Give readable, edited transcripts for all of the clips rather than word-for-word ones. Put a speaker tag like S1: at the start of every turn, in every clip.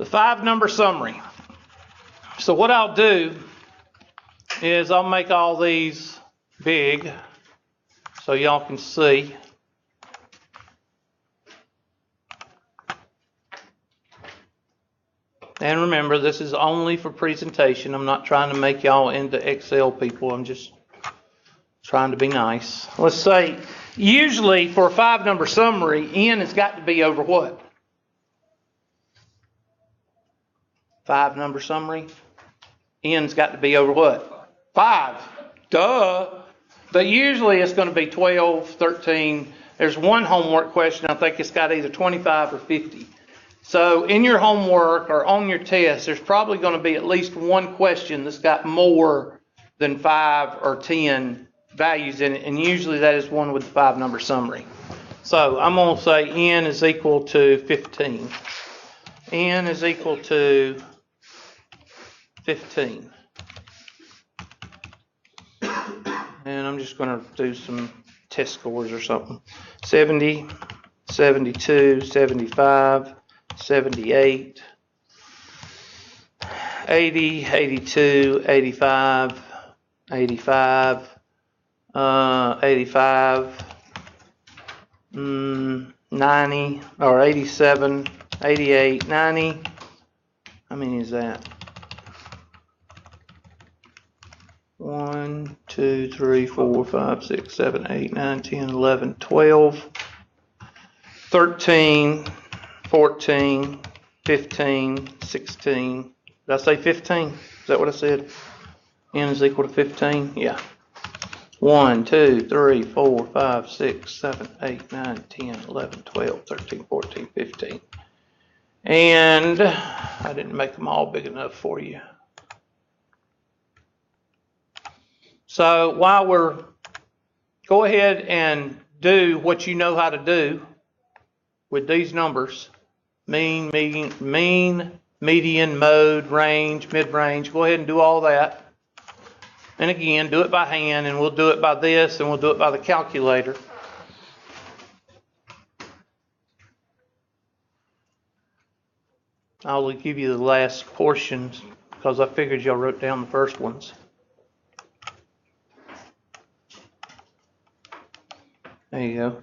S1: The 5-number summary. So what I'll do is I'll make all these big so y'all can see. And remember, this is only for presentation. I'm not trying to make y'all into Excel people. I'm just trying to be nice. Let's say, usually for a 5-number summary, n has got to be over what? 5-number summary? N's got to be over what? 5. Duh. But usually it's going to be 12, 13. There's one homework question. I think it's got either 25 or 50. So in your homework or on your test, there's probably going to be at least one question that's got more than 5 or 10 values in it. And usually that is one with the 5-number summary. So I'm going to say n is equal to 15. N is equal to 15. And I'm just going to do some test scores or something. 70, 72, 75, 78, 80, 82, 85, 85, 85, 90, or 87, 88, 90. How many is that? 1, 2, 3, 4, 5, 6, 7, 8, 9, 10, 11, 12, 13, 14, 15, 16. Did I say 15? Is that what I said? N is equal to 15? Yeah. 1, 2, 3, 4, 5, 6, 7, 8, 9, 10, 11, 12, 13, 14, 15. And I didn't make them all big enough for you. So while we're, go ahead and do what you know how to do with these numbers. Mean, median, mode, range, mid-range. Go ahead and do all that. And again, do it by hand, and we'll do it by this, and we'll do it by the calculator. I'll give you the last portions because I figured y'all wrote down the first ones. There you go.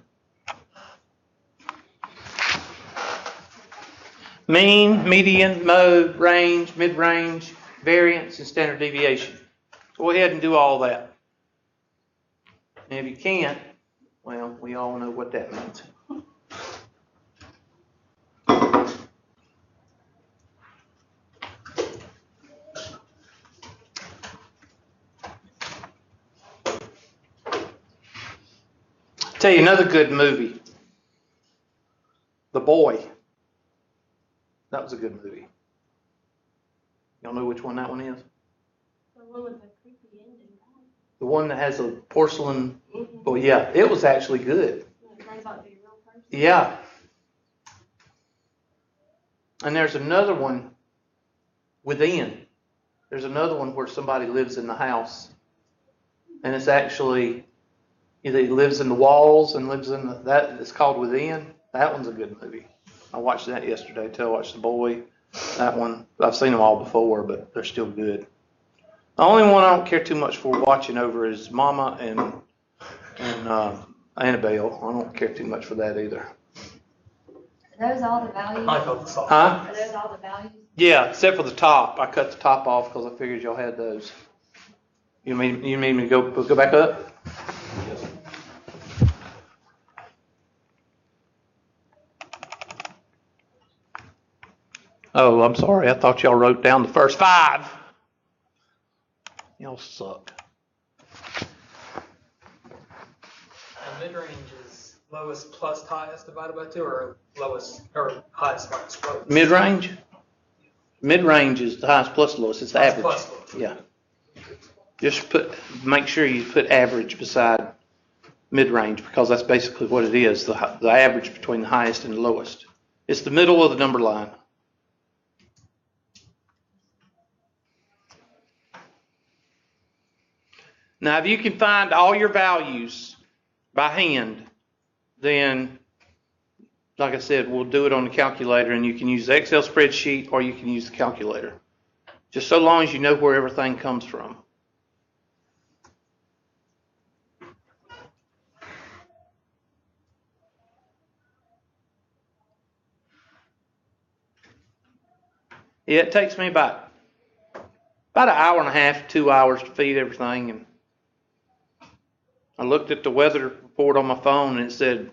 S1: Mean, median, mode, range, mid-range, variance, and standard deviation. Go ahead and do all that. And if you can't, well, we all know what that means. Tell you another good movie. The Boy. That was a good movie. Y'all know which one that one is?
S2: The one with the creepy ending, right?
S1: The one that has a porcelain. Oh yeah, it was actually good.
S2: Right about the real person.
S1: Yeah. And there's another one within. There's another one where somebody lives in the house, and it's actually either he lives in the walls and lives in that. It's called Within. That one's a good movie. I watched that yesterday too. I watched The Boy. That one, I've seen them all before, but they're still good. The only one I don't care too much for watching over is Mama and Annabelle. I don't care too much for that either.
S2: Are those all the values?
S1: Huh?
S2: Are those all the values?
S1: Yeah, except for the top. I cut the top off because I figured y'all had those. You mean me to go back up?
S3: Yes.
S1: Oh, I'm sorry. I thought y'all wrote down the first 5. Y'all suck.
S3: And mid-range is lowest plus highest divided by 2, or lowest or highest minus lowest?
S1: Mid-range? Mid-range is the highest plus lowest. It's the
S3: Highest
S1: average.
S3: plus lowest.
S1: Yeah. Just make sure you put average beside mid-range because that's basically what it is, the average between the highest and the lowest. It's the middle of the number line. Now, if you can find all your values by hand, then like I said, we'll do it on the calculator, and you can use the Excel spreadsheet or you can use the calculator. Just so long as you know where everything comes from. Yeah, it takes me about an hour and a half, 2 hours to feed everything. And I looked at the weather report on my phone and it said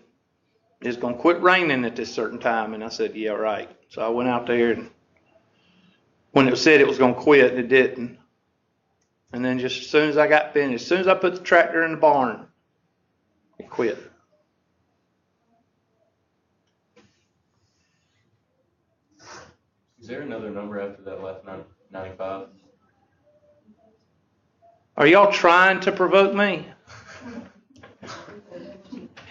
S1: it's going to quit raining at this certain time. And I said, yeah, right. So I went out there, and when it said it was going to quit, it didn't. And then just as soon as I got finished, as soon as I put the tractor in the barn, it quit.
S4: Is there another number after that last 95?
S1: Are y'all trying to provoke me?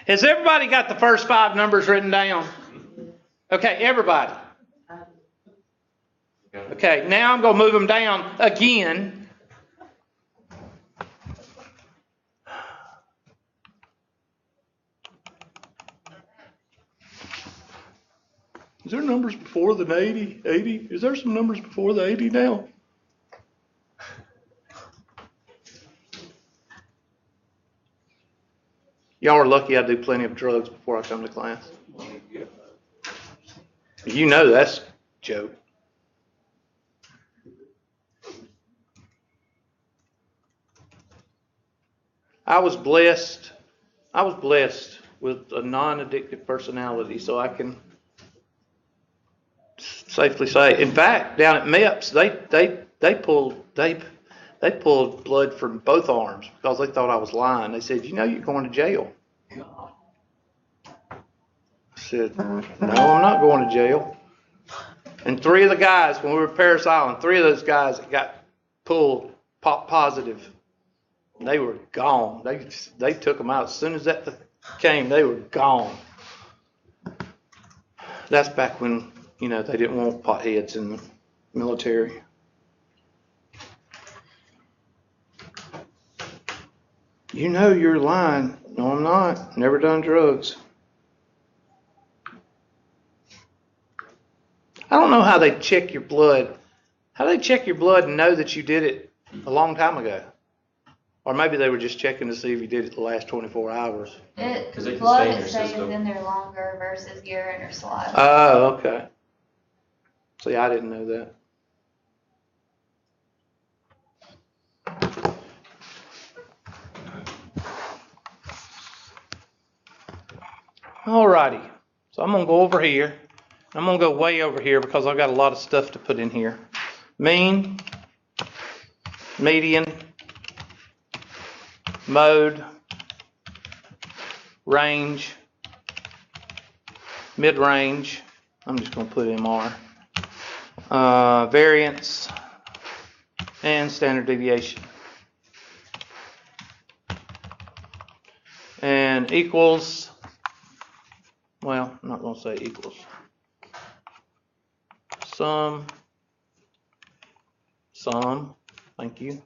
S1: Has everybody got the first 5 numbers written down? Okay, everybody. Okay, now I'm going to move them down again. Is there numbers before the 80? 80? Is there some numbers before the 80 now? Y'all are lucky I do plenty of drugs before I come to class. You know that's a joke. I was blessed with a non-addictive personality, so I can safely say. In fact, down at MEPS, they pulled blood from both arms because they thought I was lying. They said, "You know, you're going to jail." I said, "No, I'm not going to jail." And 3 of the guys, when we were at Paris Island, 3 of those guys that got pulled positive, they were gone. They took them out as soon as that came. They were gone. That's back when, you know, they didn't want potheads in the military. You know you're lying. No, I'm not. Never done drugs. I don't know how they check your blood. How do they check your blood and know that you did it a long time ago? Or maybe they were just checking to see if you did it the last 24 hours.
S4: Because it can
S2: Blood
S4: stay in your
S2: stays
S4: system.
S2: in there longer versus urine or saliva.
S1: Oh, okay. See, I didn't know that. Alrighty. So I'm going to go over here. I'm going to go way over here because I've got a lot of stuff to put in here. Mean, median, mode, range, mid-range. I'm just going to put MR. Variance, and standard deviation. And equals, well, I'm not going to say equals. Sum, thank you.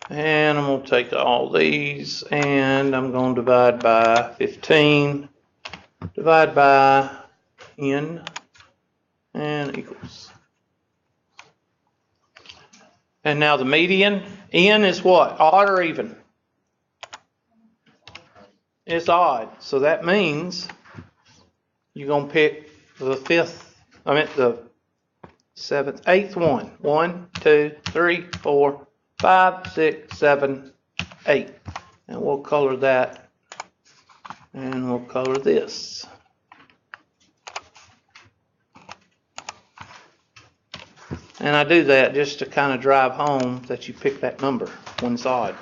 S1: And I'm going to take all these and I'm going to divide by 15, divide by n, and equals. And now the median, n is what? Odd or even? It's odd. So that means you're going to pick the seventh, eighth one. 1, 2, 3, 4, 5, 6, 7, 8. And we'll color that. And we'll color this. And I do that just to kind of drive home that you pick that number when it's odd.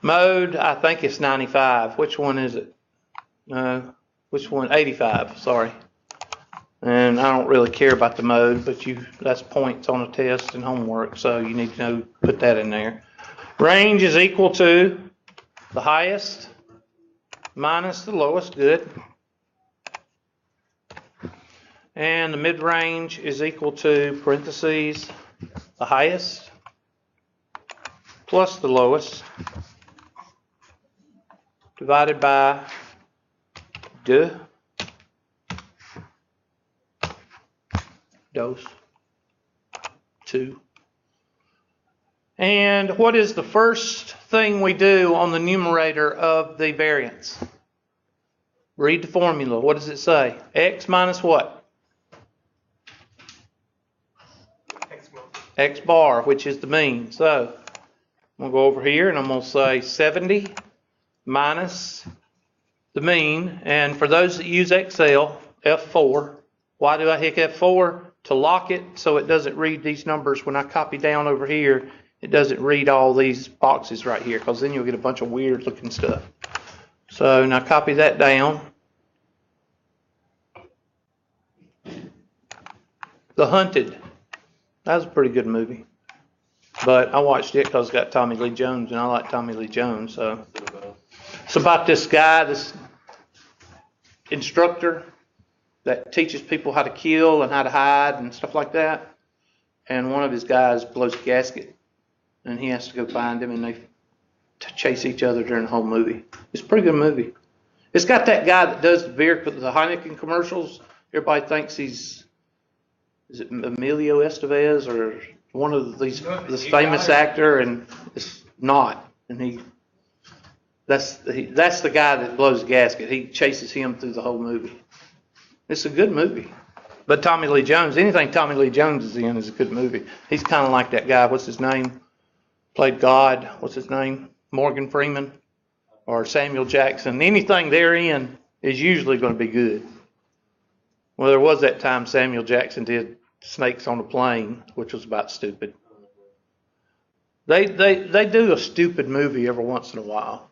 S1: Mode, I think it's 95. Which one is it? Which one? 85, sorry. And I don't really care about the mode, but that's points on a test and homework, so you need to know, put that in there. Range is equal to the highest minus the lowest, good. And the mid-range is equal to, parentheses, the highest plus the lowest divided by 2. Dose. 2. And what is the first thing we do on the numerator of the variance? Read the formula. What does it say? X minus what? X bar, which is the mean. So I'm going to go over here and I'm going to say 70 minus the mean. And for those that use Excel, F4. Why do I hit F4? To lock it so it doesn't read these numbers. When I copy down over here, it doesn't read all these boxes right here, because then you'll get a bunch of weird looking stuff. So now copy that down. The Hunted. That was a pretty good movie. But I watched it because it's got Tommy Lee Jones, and I like Tommy Lee Jones. So it's about this guy, this instructor that teaches people how to kill and how to hide and stuff like that. And one of his guys blows a gasket, and he has to go find him, and they chase each other during the whole movie. It's a pretty good movie. It's got that guy that does the beer, the Heineken commercials. Everybody thinks is it Emilio Estevez or one of this famous actor, and it's not. And that's the guy that blows the gasket. He chases him through the whole movie. It's a good movie. But Tommy Lee Jones, anything Tommy Lee Jones is in is a good movie. He's kind of like that guy. What's his name? Played God. What's his name? Morgan Freeman or Samuel Jackson. Anything they're in is usually going to be good. Well, there was that time Samuel Jackson did Snakes on a Plane, which was about stupid. They do a stupid movie every once in a while.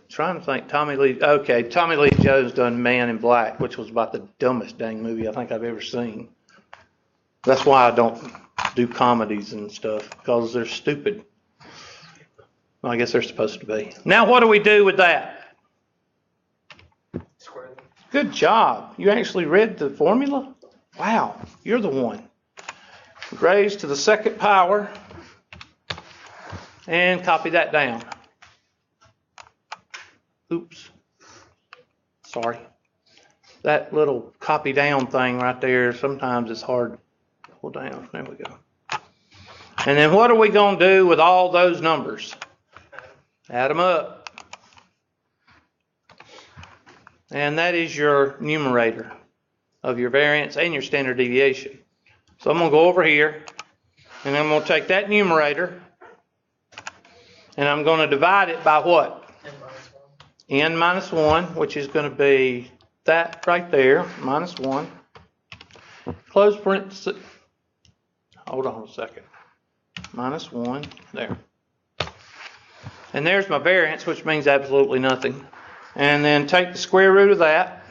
S1: Trying to think, Tommy Lee Jones done Man in Black, which was about the dumbest dang movie I think I've ever seen. That's why I don't do comedies and stuff, because they're stupid. Well, I guess they're supposed to be. Now what do we do with that?
S3: Square them.
S1: Good job. You actually read the formula? Wow, you're the one. Raise to the second power and copy that down. Oops. Sorry. That little copy down thing right there, sometimes it's hard to pull down. There we go. And then what are we going to do with all those numbers? Add them up. And that is your numerator of your variance and your standard deviation. So I'm going to go over here, and I'm going to take that numerator, and I'm going to divide it by what? N minus 1, which is going to be that right there, minus 1. Close parenthesis. Hold on a second. Minus 1, there. And there's my variance, which means absolutely nothing. And then take the square root of that.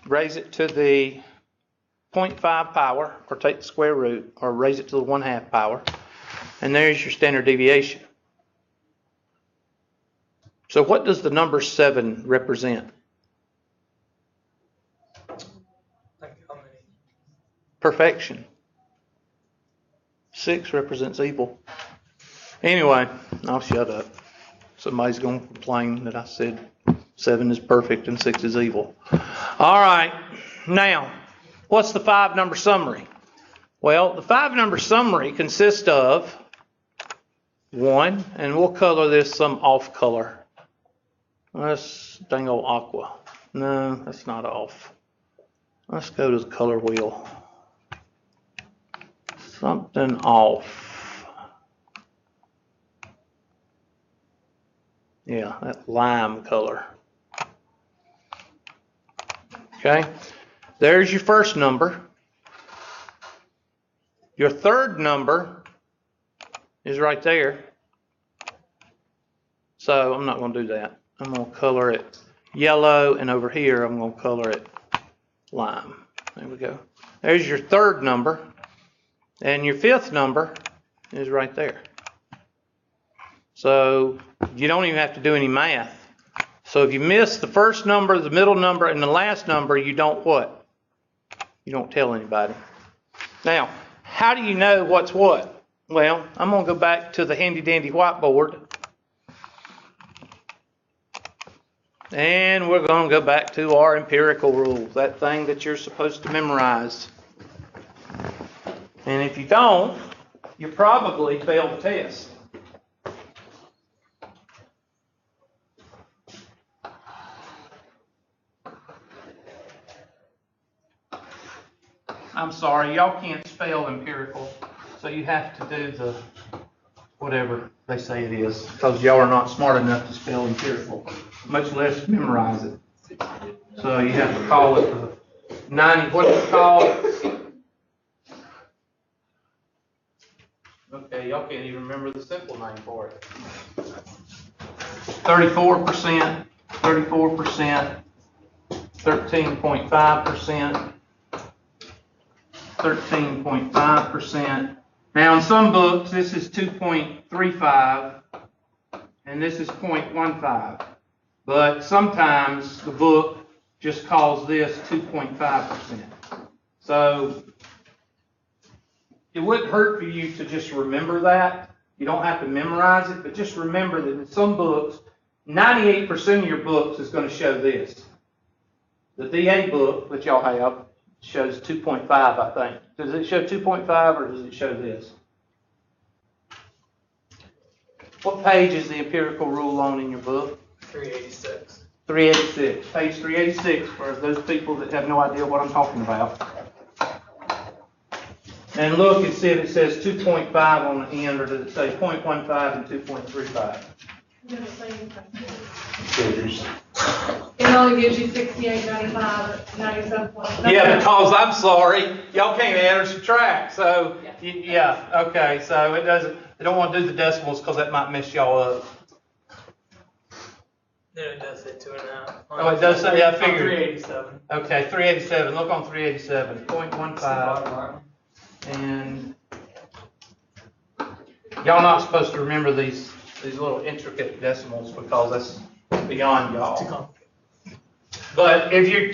S1: Raise it to the 0.5 power, or take the square root, or raise it to the 1/2 power. And there's your standard deviation. So what does the number 7 represent?
S3: Like how many?
S1: Perfection. 6 represents evil. Anyway, I'll shut up. Somebody's going to complain that I said 7 is perfect and 6 is evil. All right. Now, what's the 5-number summary? Well, the 5-number summary consists of 1, and we'll color this some off color. Let's dang old aqua. No, that's not off. Let's go to the color wheel. Something off. Yeah, that lime color. Okay, there's your first number. Your third number is right there. So I'm not going to do that. I'm going to color it yellow, and over here I'm going to color it lime. There we go. There's your third number. And your fifth number is right there. So you don't even have to do any math. So if you miss the first number, the middle number, and the last number, you don't what? You don't tell anybody. Now, how do you know what's what? Well, I'm going to go back to the handy dandy whiteboard. And we're going to go back to our empirical rules, that thing that you're supposed to memorize. And if you don't, you probably fail the test. I'm sorry, y'all can't spell empirical, so you have to do the whatever they say it is, because y'all are not smart enough to spell empirical, much less memorize it. So you have to call it the 90, what is it called? Okay, y'all can't even remember the simple name for it. 34%, 34%, 13.5%, 13.5%. Now in some books this is 2.35 and this is 0.15. But sometimes the book just calls this 2.5%. So it wouldn't hurt for you to just remember that. You don't have to memorize it, but just remember that in some books, 98% of your books is going to show this. The DA book that y'all have shows 2.5, I think. Does it show 2.5 or does it show this? What page is the empirical rule on in your book?
S3: 386.
S1: 386. Page 386 for those people that have no idea what I'm talking about. And look and see if it says 2.5 on the end, or does it say 0.15 and 2.35?
S5: It only gives you 68.95, 97.7.
S1: Yeah, because I'm sorry, y'all can't add or subtract. So, yeah, okay. So it doesn't. They don't want to do the decimals because that might mess y'all up.
S3: No, it does say 2.5.
S1: Oh, it does say. Yeah, I figured.
S3: 387.
S1: Okay, 387. Look on 387. 0.15. And y'all not supposed to remember these little intricate decimals because that's beyond
S3: Too
S1: y'all.
S3: complicated.
S1: But if you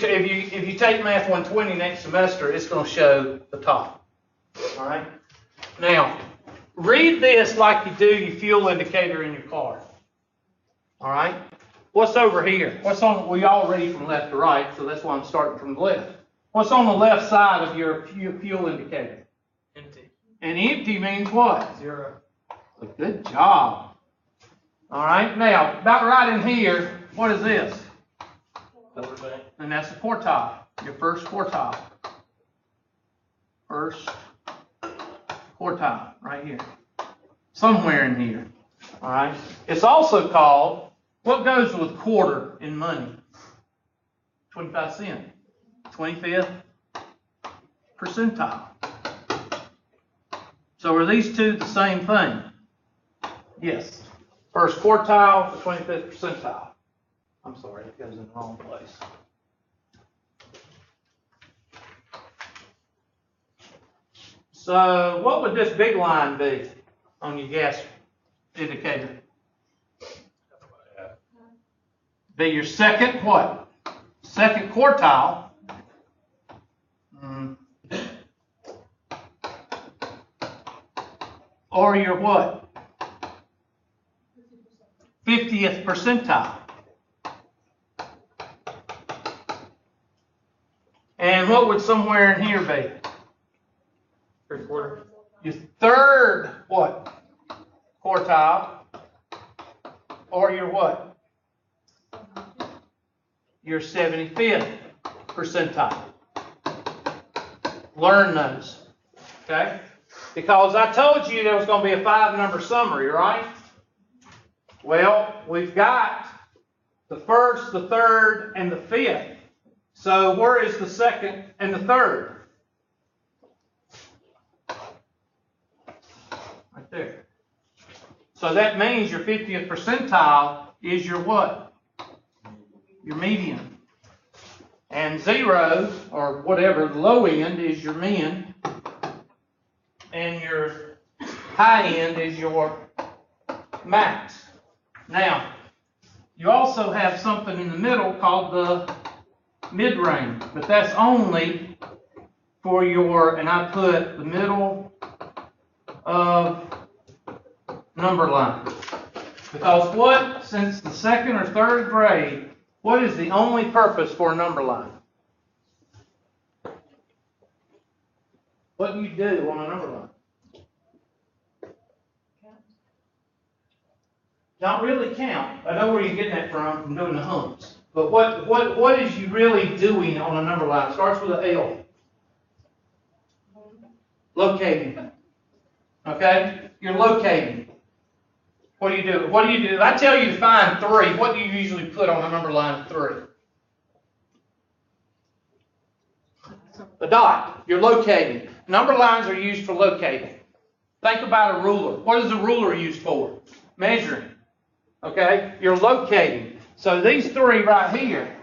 S1: take Math 120 next semester, it's going to show the top. All right. Now, read this like you do your fuel indicator in your car. All right. What's over here? What's on? We all read from left to right, so that's why I'm starting from the left. What's on the left side of your fuel indicator?
S3: Empty.
S1: And empty means what?
S3: 0.
S1: Good job. All right. Now, about right in here, what is this? And that's the quartile. Your first quartile. First quartile, right here. Somewhere in here. All right. It's also called, what goes with quarter in money? 25 cents. 25th percentile. So are these two the same thing? Yes. First quartile, the 25th percentile. I'm sorry, it goes in the wrong place. So what would this big line be on your gas indicator? Be your second what? Second quartile. Or your what? 50th percentile. And what would somewhere in here be?
S3: 3/4.
S1: Your third what? Quartile. Or your what? Your 75th percentile. Learn those. Okay? Because I told you there was going to be a 5-number summary, right? Well, we've got the first, the third, and the fifth. So where is the second and the third? Right there. So that means your 50th percentile is your what? Your median. And 0, or whatever, the low end is your min. And your high end is your max. Now, you also have something in the middle called the mid-range, but that's only for your, and I put the middle of number line. Because what? Since the second or third grade, What is the only purpose for a number line? What do you do on a number line? Not really count. I know where you're getting that from doing the humps. But what is you really doing on a number line? It starts with an L. Locating. Okay? You're locating. What do you do? What do you do? If I tell you to find 3, what do you usually put on a number line of 3? A dot. You're locating. Number lines are used for locating. Think about a ruler. What is a ruler used for? Measuring. Okay? You're locating. So these 3 right here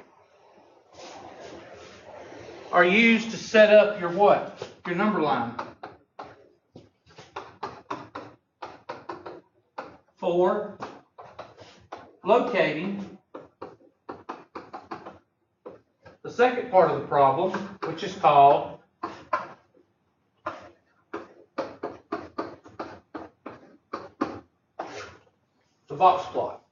S1: are used to set up your what? Your number line. 4, locating. The second part of the problem, which is called the box plot.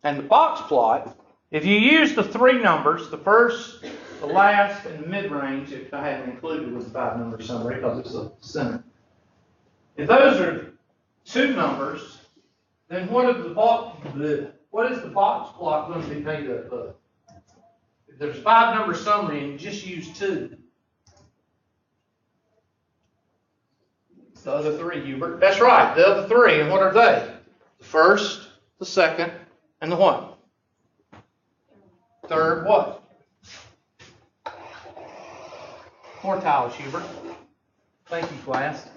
S1: And the box plot, if you use the 3 numbers, the first, the last, and the mid-range, if I hadn't included with the 5-number summary because it's the center. If those are 2 numbers, then what is the box plot going to be made up of? If there's 5-number summary and you just use 2, the other 3, Hubert. That's right, the other 3. And what are they? The first, the second, and the what? Third what? Quartiles, Hubert. Thank you, class.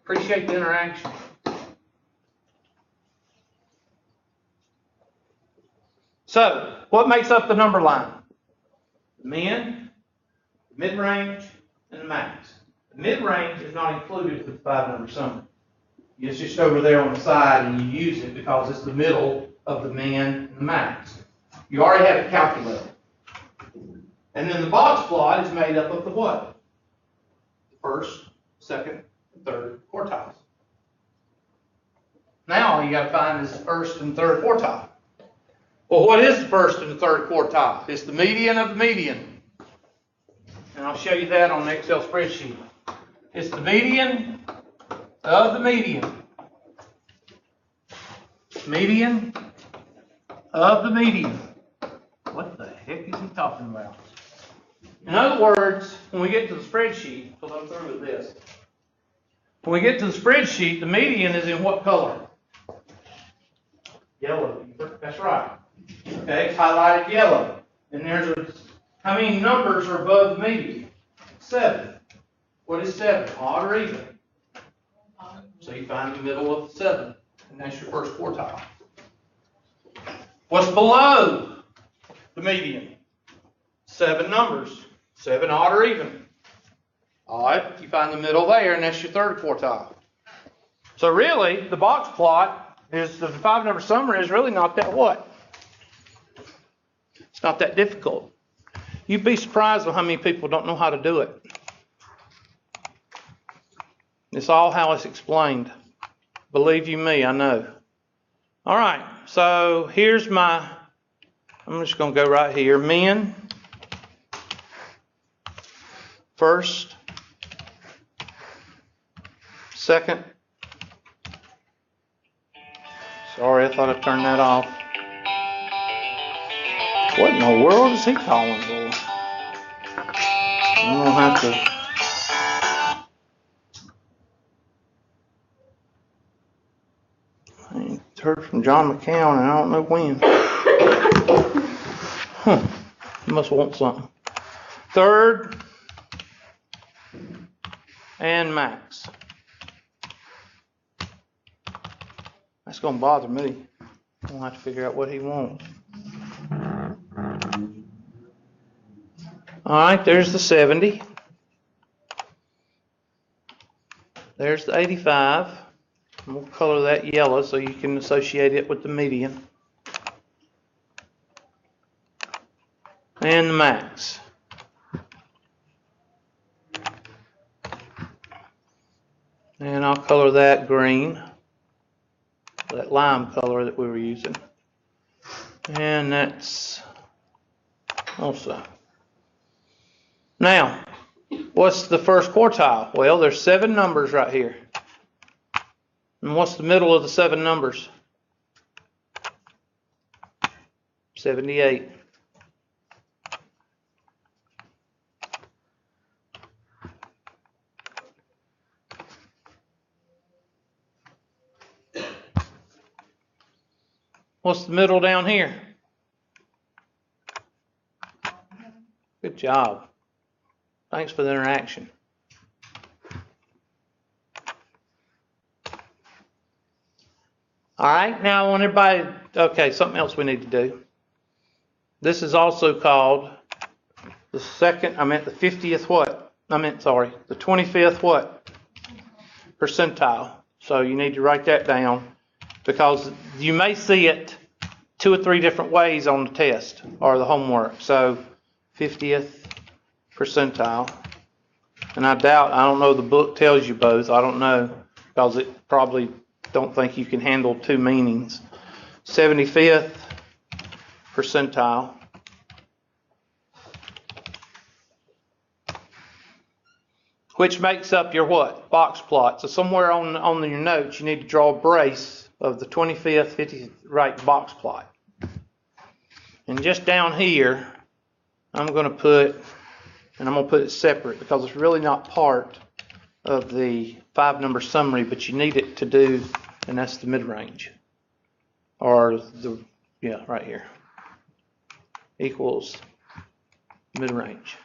S1: Appreciate the interaction. So, what makes up the number line? The min, the mid-range, and the max. The mid-range is not included with the 5-number summary. It's just over there on the side and you use it because it's the middle of the min and the max. You already have it calculated. And then the box plot is made up of the what? The first, second, and third quartiles. Now all you got to find is the first and third quartile. Well, what is the first and the third quartile? It's the median of the median. And I'll show you that on the Excel spreadsheet. It's the median of the median. Median of the median. What the heck is he talking about? In other words, when we get to the spreadsheet, because I'm through with this. When we get to the spreadsheet, the median is in what color? Yellow. That's right. Okay, it's highlighted yellow. And how many numbers are above the median? 7. What is 7? Odd or even? So you find the middle of the 7, and that's your first quartile. What's below the median? 7 numbers. 7 odd or even? Odd. You find the middle there, and that's your third quartile. So really, the box plot is the 5-number summary is really not that what? It's not that difficult. You'd be surprised at how many people don't know how to do it. It's all how it's explained. Believe you me, I know. All right, so here's I'm just going to go right here. Min, first, second. Sorry, I thought I turned that off. What in the world is he calling for? I'm going to have to... I ain't heard from John McCown and I don't know when. He must want something. Third and max. That's going to bother me. I'm going to have to figure out what he wants. All right, there's the 70. There's the 85. And we'll color that yellow so you can associate it with the median. And the max. And I'll color that green. that lime color that we were using. And that's also. Now, what's the first quartile? Well, there's 7 numbers right here. And what's the middle of the 7 numbers? 78. What's the middle down here? Good job. Thanks for the interaction. All right, now I want everybody, okay, something else we need to do. This is also called the 50th what? The 25th what? Percentile. So you need to write that down because you may see it 2 or 3 different ways on the test or the homework. So 50th percentile. And I don't know the book tells you both. I don't know because it probably don't think you can handle 2 meanings. 75th percentile. Which makes up your what? Box plot. So somewhere on your notes, you need to draw a brace of the 25th, 50th, right box plot. And just down here, I'm going to put it separate because it's really not part of the 5-number summary, but you need it to do, and that's the mid-range. Or right here. Equals mid-range.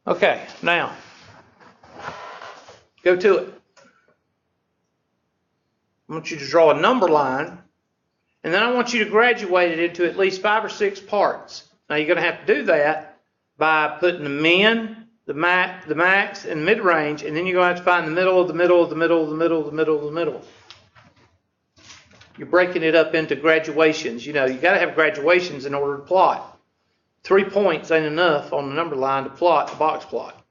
S1: Okay, now, go to it. I want you to draw a number line, and then I want you to graduate it into at least 5 or 6 parts. Now, you're going to have to do that by putting the min, the max, and mid-range, and then you're going to have to find the middle of the middle of the middle of the middle of the middle of the middle. You're breaking it up into graduations. You got to have graduations in order to plot. 3 points ain't enough on the number line to plot the box plot.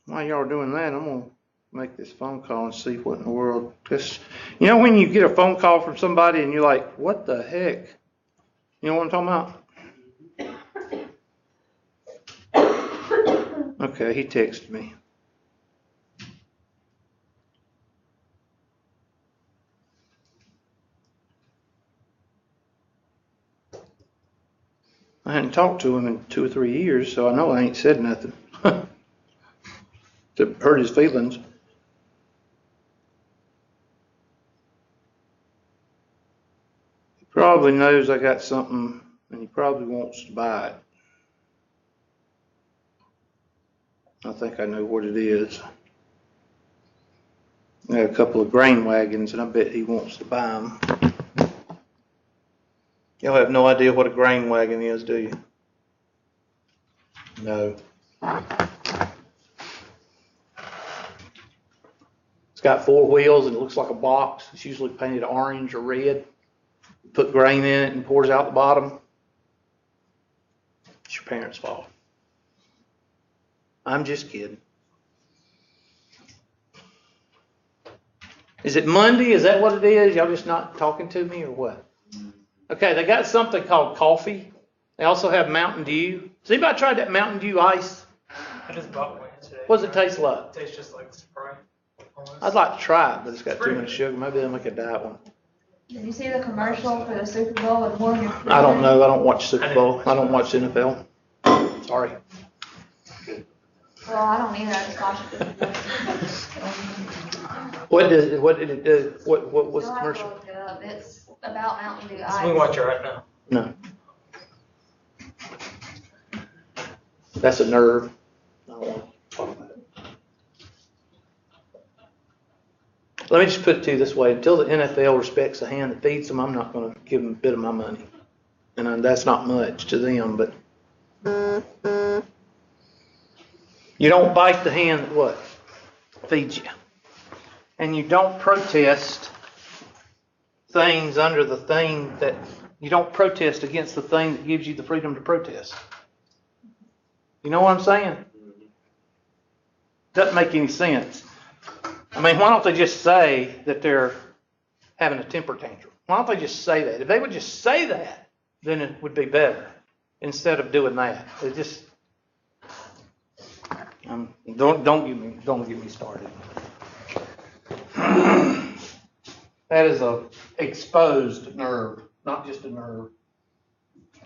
S1: While y'all are doing that, I'm going to make this phone call and see what in the world. Because, when you get a phone call from somebody and you're like, what the heck? You know what I'm talking about? Okay, he texted me. I hadn't talked to him in 2 or 3 years, so I know I ain't said nothing to hurt his feelings. He probably knows I got something, and he probably wants to buy it. I think I know what it is. I got a couple of grain wagons, and I bet he wants to buy them. Y'all have no idea what a grain wagon is, do you? No. It's got 4 wheels and it looks like a box. It's usually painted orange or red. You put grain in it and pours out the bottom. It's your parents' fault. I'm just kidding. Is it Monday? Is that what it is? Y'all just not talking to me or what? Okay, they got something called coffee. They also have Mountain Dew. Has anybody tried that Mountain Dew ice?
S3: I just bought one yesterday.
S1: What does it taste like?
S3: It tastes just like Sprite. Almost.
S1: I'd like to try it, but it's got too much sugar. Maybe they'll make a diet one.
S2: Did you see the commercial for the Super Bowl with Morgan Freeman?
S1: I don't know. I don't watch Super Bowl. I don't watch NFL. Sorry.
S2: Well, I don't either. I just watched it.
S1: What did it do? What was the
S2: You'll have to
S1: commercial?
S2: look it up. It's about Mountain Dew
S3: So
S2: ice.
S3: we watch it right now.
S1: No. That's a nerve. I don't want to talk about it. Let me just put it to you this way. Until the NFL respects the hand that feeds them, I'm not going to give them a bit of my money. And that's not much to them, but you don't bite the hand that what? Feeds you. And you don't protest things under the thing that, you don't protest against the thing that gives you the freedom to protest. You know what I'm saying? Doesn't make any sense. I mean, why don't they just say that they're having a temper tantrum? Why don't they just say that? If they would just say that, then it would be better instead of doing that. It just don't get me started. That is a exposed nerve, not just a nerve.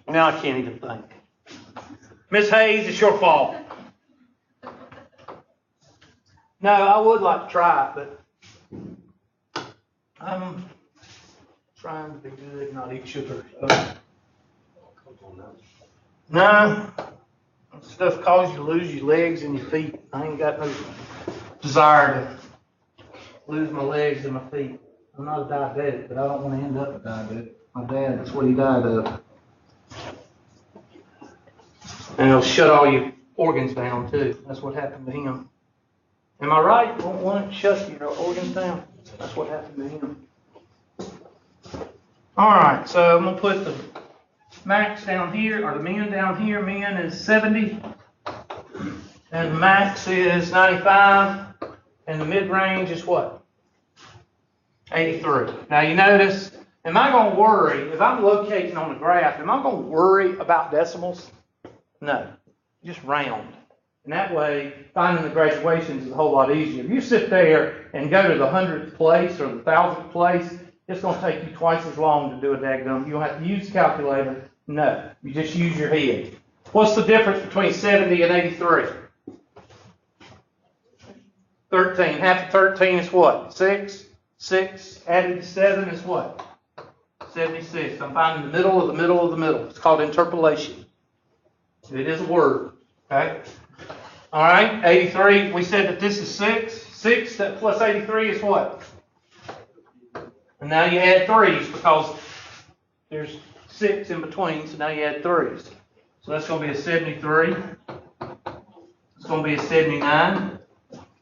S1: Now I can't even think. Miss Hayes, it's your fault. No, I would like to try it, but I'm trying to be good, not eat sugar. So. No, stuff causes you to lose your legs and your feet. I ain't got no desire to lose my legs and my feet. I'm not a diabetic, but I don't want to end up a diabetic. My dad, that's what he died of. And it'll shut all your organs down too. That's what happened to him. Am I right? Won't want to shut your organs down. That's what happened to him. All right, so I'm going to put the max down here, or the min down here. Min is 70, and the max is 95, and the mid-range is what? 83. Now you notice, am I going to worry, if I'm locating on the graph, am I going to worry about decimals? No, just round. And that way, finding the graduations is a whole lot easier. If you sit there and go to the 100th place or the 1000th place, it's going to take you twice as long to do a daggum. You don't have to use a calculator. No, you just use your head. What's the difference between 70 and 83? 13. Half of 13 is what? 6. 6 added to 7 is what? 76. I'm finding the middle of the middle of the middle. It's called interpolation. It is a word. Okay? All right, 83. We said that this is 6. 6 plus 83 is what? And now you add 3's because there's 6 in between, so now you add 3's. So that's going to be a 73. It's going to be a 79.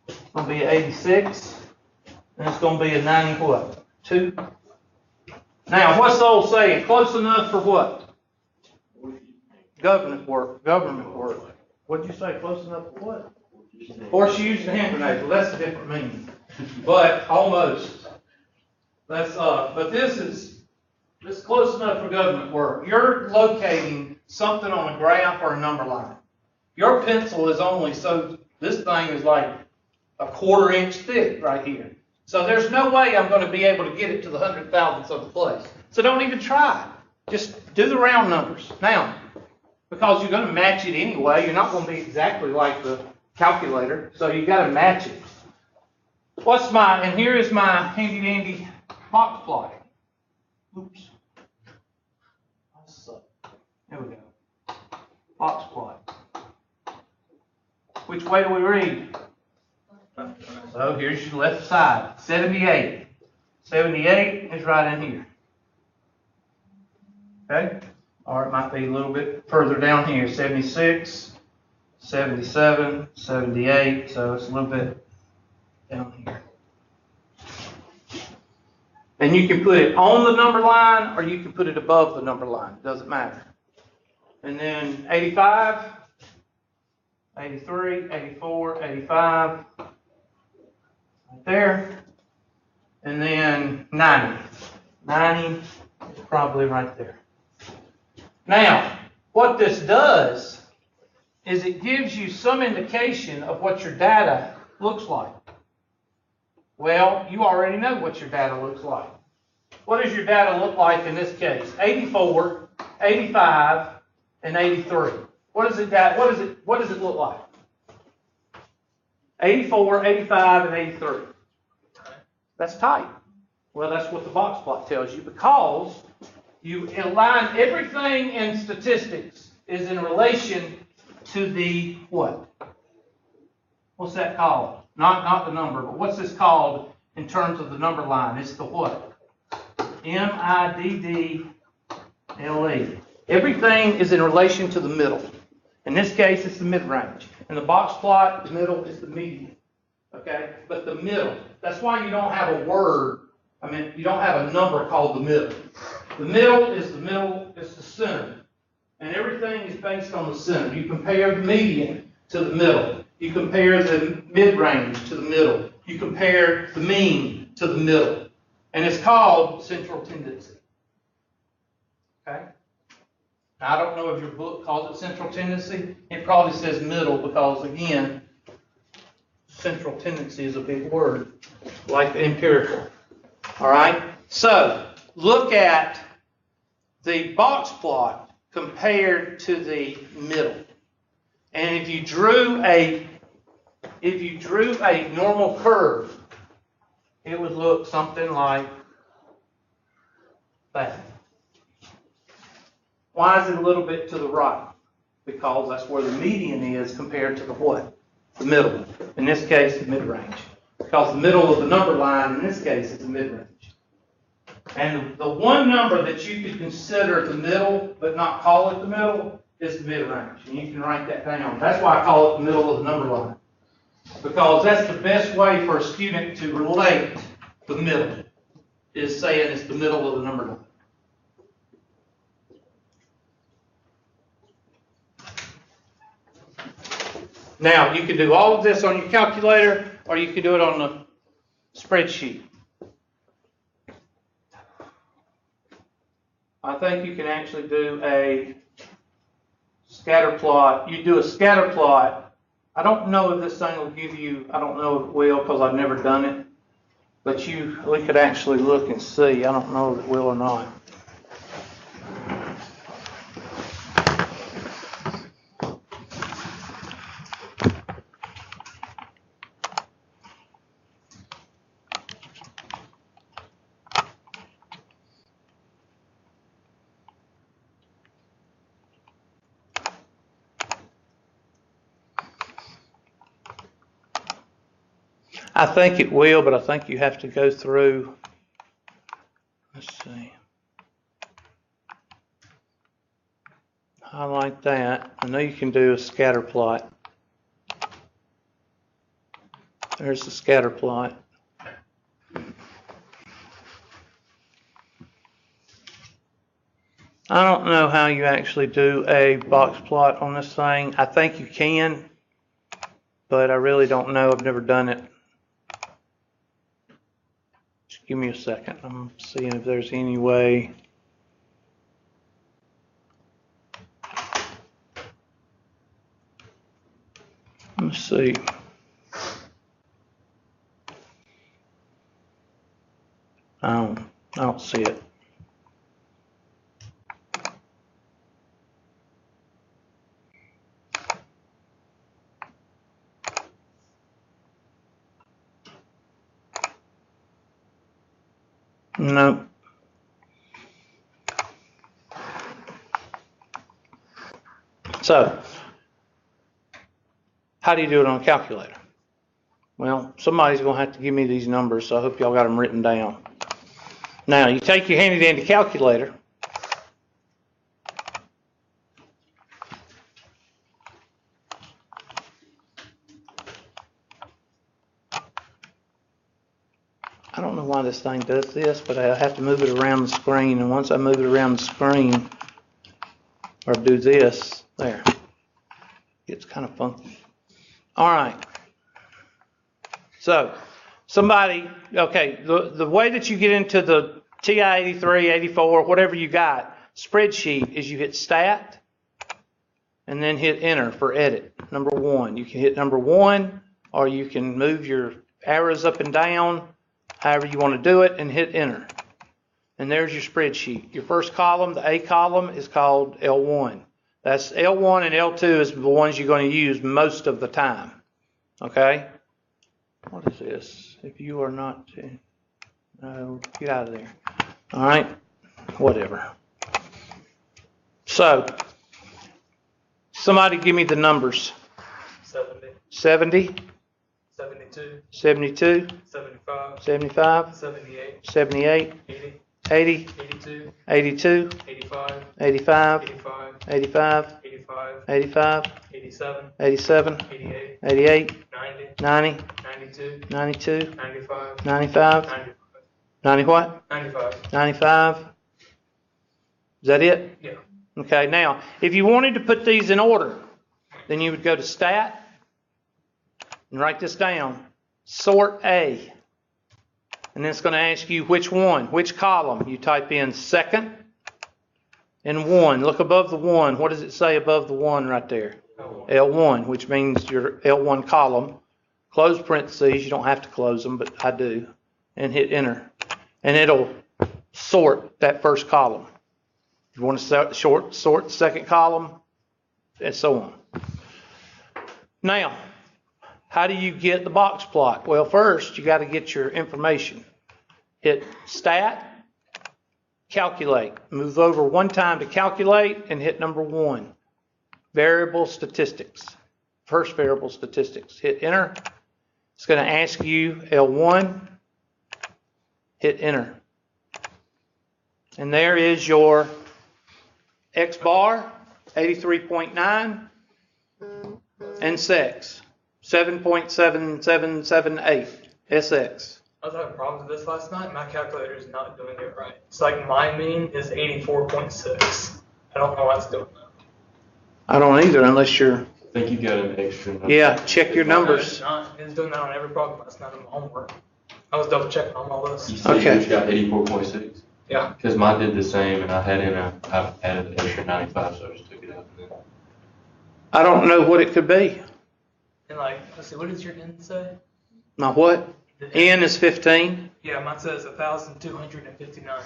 S1: It's going to be an 86. And it's going to be a 90 what? 2. Now, what's the old saying? Close enough for what? Government work. Government work. What'd you say? Close enough for what? Horseshoes and hand grenades. Well, that's a different meaning. But almost. But this is close enough for government work. You're locating something on a graph or a number line. Your pencil is only so, this thing is like a 1/4 inch thick right here. So there's no way I'm going to be able to get it to the 100,000th of the place. So don't even try. Just do the round numbers. Now, because you're going to match it anyway, you're not going to be exactly like the calculator, so you got to match it. And here is my handy dandy box plot. Oops. I suck. There we go. Box plot. Which way do we read? So here's your left side. 78. 78 is right in here. Okay? Or it might be a little bit further down here. 76, 77, 78. So it's a little bit down here. And you can put it on the number line or you can put it above the number line. It doesn't matter. And then 85, 83, 84, 85. Right there. And then 90. 90 is probably right there. Now, what this does is it gives you some indication of what your data looks like. Well, you already know what your data looks like. What does your data look like in this case? 84, 85, and 83. What does it look like? 84, 85, and 83. That's tight. Well, that's what the box plot tells you because you align everything in statistics is in relation to the what? What's that called? Not the number, but what's this called in terms of the number line? It's the what? MIDDLE. Everything is in relation to the middle. In this case, it's the mid-range. In the box plot, the middle is the median. Okay? But the middle. That's why you don't have a word. You don't have a number called the middle. The middle is the center. And everything is based on the center. You compare the median to the middle. You compare the mid-range to the middle. You compare the mean to the middle. And it's called central tendency. Okay? Now, I don't know if your book calls it central tendency. It probably says middle because, again, central tendency is a big word, like the empirical. All right? So, look at the box plot compared to the middle. And if you drew a normal curve, it would look something like that. Why is it a little bit to the right? Because that's where the median is compared to the what? The middle. In this case, the mid-range. Because the middle of the number line, in this case, is the mid-range. And the one number that you could consider the middle, but not call it the middle, is the mid-range. And you can write that down. That's why I call it the middle of the number line. Because that's the best way for a student to relate the middle, is saying it's the middle of the number line. Now, you can do all of this on your calculator, or you can do it on the spreadsheet. I think you can actually do a scatter plot. You do a scatter plot. I don't know if this thing will give you, I don't know if it will because I've never done it. But we could actually look and see. I don't know if it will or not. I think it will, but I think you have to go through, let's see, highlight that. I know you can do a scatter plot. There's the scatter plot. I don't know how you actually do a box plot on this thing. I think you can, but I really don't know. I've never done it. Give me a second. I'm seeing if there's any way. Let's see. I don't see it. No. So, how do you do it on a calculator? Well, somebody's going to have to give me these numbers, so I hope y'all got them written down. Now, you take your handy dandy calculator. I don't know why this thing does this, but I have to move it around the screen, and once I move it around the screen, or do this, there, it gets kind of funky. All right. So, okay, the way that you get into the TI 83, 84, whatever you got, spreadsheet is you hit Stat, and then hit Enter for Edit, number 1. You can hit number 1, or you can move your arrows up and down, however you want to do it, and hit Enter. And there's your spreadsheet. Your first column, the A column, is called L1. That's L1 and L2 is the ones you're going to use most of the time. Okay? What is this? If you are not, no, get out of there. All right? Whatever. So, somebody give me the numbers.
S3: 70.
S1: 70.
S3: 72.
S1: 72.
S3: 75.
S1: 75.
S3: 78.
S1: 78.
S3: 80.
S1: 80.
S3: 82.
S1: 82.
S3: 85.
S1: 85.
S3: 85.
S1: 85.
S3: 85.
S1: 85.
S3: 87.
S1: 87.
S3: 88.
S1: 88.
S3: 90.
S1: 90.
S3: 92.
S1: 92.
S3: 95.
S1: 95.
S3: 95.
S1: 90 what?
S3: 95.
S1: 95. Is that it?
S3: Yeah.
S1: Okay, now, if you wanted to put these in order, then you would go to Stat and write this down. Sort A. And then it's going to ask you which one, which column. You type in second and 1. Look above the 1. What does it say above the 1 right there? L1, which means your L1 column. Close parentheses. You don't have to close them, but I do. And hit enter. And it'll sort that first column. If you want to sort the second column, and so on. Now, how do you get the box plot? Well, first, you got to get your information. Hit Stat, Calculate. Move over one time to Calculate and hit number 1. Variable statistics. First variable statistics. Hit enter. It's going to ask you L1. Hit enter. And there is your X bar, 83.9, and sex, 7.7778, SX.
S3: I was having problems with this last night. My calculator is not doing it right. It's like my mean is 84.6. I don't know why it's doing that.
S1: I don't either unless you're,
S4: I think you got an extra number.
S1: yeah, check your numbers.
S3: It's not. It's doing that on every problem last night in my homework. I was double checking on all
S4: You
S3: this.
S4: said
S1: Okay.
S4: you got 84.6?
S3: Yeah.
S4: Because mine did the same, and I added an extra 95, so I just took it out. And then
S1: I don't know what it could be.
S3: And like, let's see, what does your N say?
S1: Now what?
S3: The
S1: N is 15.
S3: Yeah, mine says 1,259.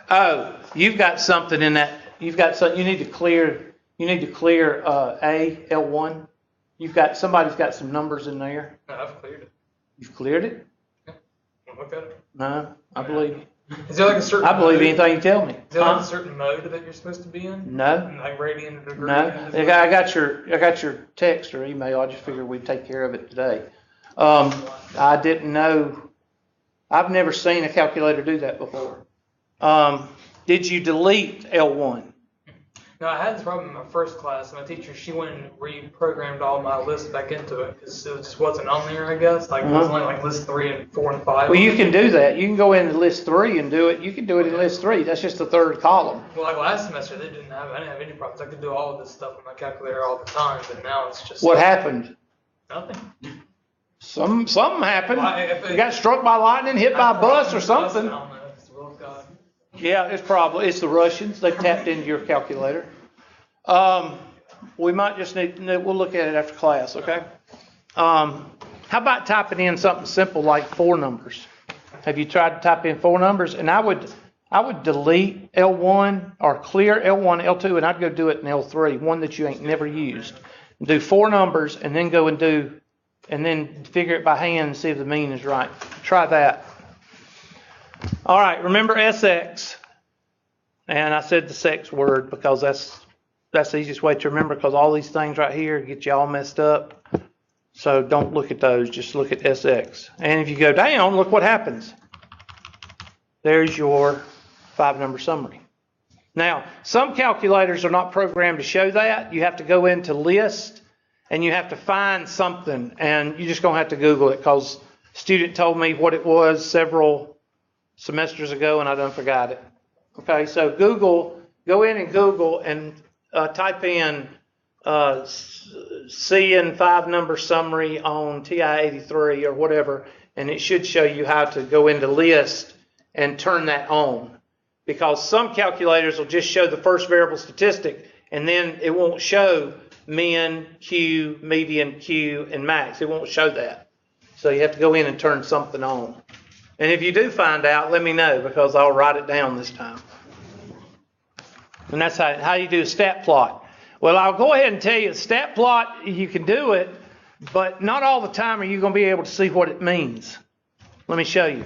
S1: Oh, you've got something in that. You've got something. You need to clear A, L1. Somebody's got some numbers in there.
S3: No, I've cleared it.
S1: You've cleared it?
S3: Look at it.
S1: No, I believe you.
S3: Is there like a certain?
S1: I believe
S3: mode?
S1: anything you tell me.
S3: Is there like
S1: Huh?
S3: a certain mode that you're supposed to be in?
S1: No.
S3: Like radian or degree?
S1: No, I got your text or email. I just figured we'd take care of it today. I didn't know. I've never seen a calculator do that before. Did you delete L1?
S3: No, I had this problem in my first class. My teacher, she went and reprogrammed all my lists back into it because it just wasn't on there, I guess. Like, it was only like list 3 and 4 and 5.
S1: Well, you can do that. You can go into list 3 and do it. You can do it in list 3. That's just the third column.
S3: Well, like last semester, I didn't have any problems. I could do all of this stuff on my calculator all the time, but now it's just
S1: What happened?
S3: nothing.
S1: Something happened.
S3: Well, if it-
S1: You got struck by lightning, hit by a bus or
S3: I
S1: something.
S3: don't know. It's the will of God.
S1: Yeah, it's the Russians. They tapped into your calculator. We might just we'll look at it after class, okay? How about typing in something simple like 4 numbers? Have you tried to type in 4 numbers? And I would delete L1 or clear L1, L2, and I'd go do it in L3, one that you ain't never used. Do 4 numbers and then go and then figure it by hand and see if the mean is right. Try that. All right, remember SX. And I said the sex word because that's the easiest way to remember, because all these things right here get you all messed up. So don't look at those, just look at SX. And if you go down, look what happens. There's your 5-number summary. Now, some calculators are not programmed to show that. You have to go into list and you have to find something, and you're just going to have to Google it, because a student told me what it was several semesters ago and I done forgot it. Okay, so go in and Google and type in C and 5-number summary on TI-83 or whatever, and it should show you how to go into list and turn that on. Because some calculators will just show the first variable statistic, and then it won't show min, Q, median, Q, and max. It won't show that. So you have to go in and turn something on. And if you do find out, let me know, because I'll write it down this time. And that's how you do a stat plot. Well, I'll go ahead and tell you, stat plot, you can do it, but not all the time are you going to be able to see what it means. Let me show you.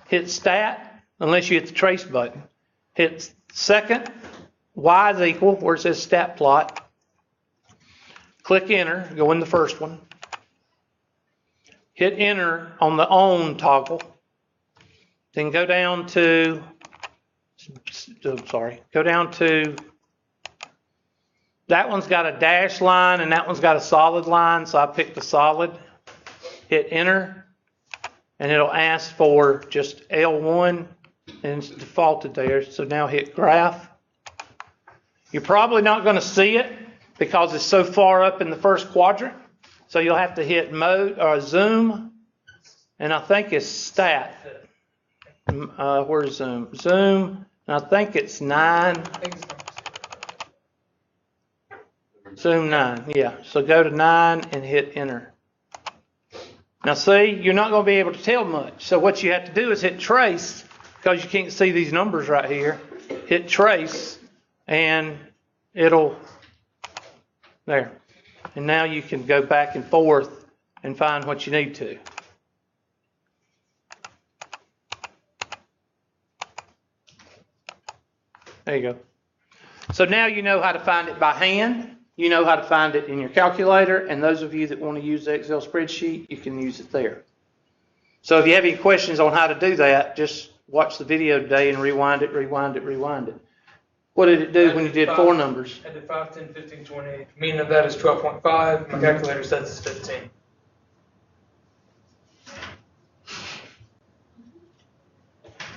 S1: Hit stat, unless you hit the trace button. Hit second, y is equal, where it says stat plot. Click enter, go in the first one. Hit enter on the on toggle. Then go down to that one's got a dashed line and that one's got a solid line, so I picked the solid. Hit enter, and it'll ask for just L1, and it's defaulted there. So now hit graph, You're probably not going to see it because it's so far up in the first quadrant. So you'll have to hit mode or zoom, and I think it's stat. Where's zoom? Zoom, and I think it's 9.
S3: I think it's
S1: Zoom 9, yeah. So go to 9 and hit enter. Now see, you're not going to be able to tell much. So what you have to do is hit trace, because you can't see these numbers right here. Hit trace, and it'll, there. And now you can go back and forth and find what you need to. There you go. So now you know how to find it by hand. You know how to find it in your calculator. And those of you that want to use the Excel spreadsheet, you can use it there. So if you have any questions on how to do that, just watch the video today and rewind it, rewind it, rewind it. What did it do when you did 4 numbers?
S3: I did 5, 10, 15, 20. Meaning of that is 12.5. My calculator says it's 15.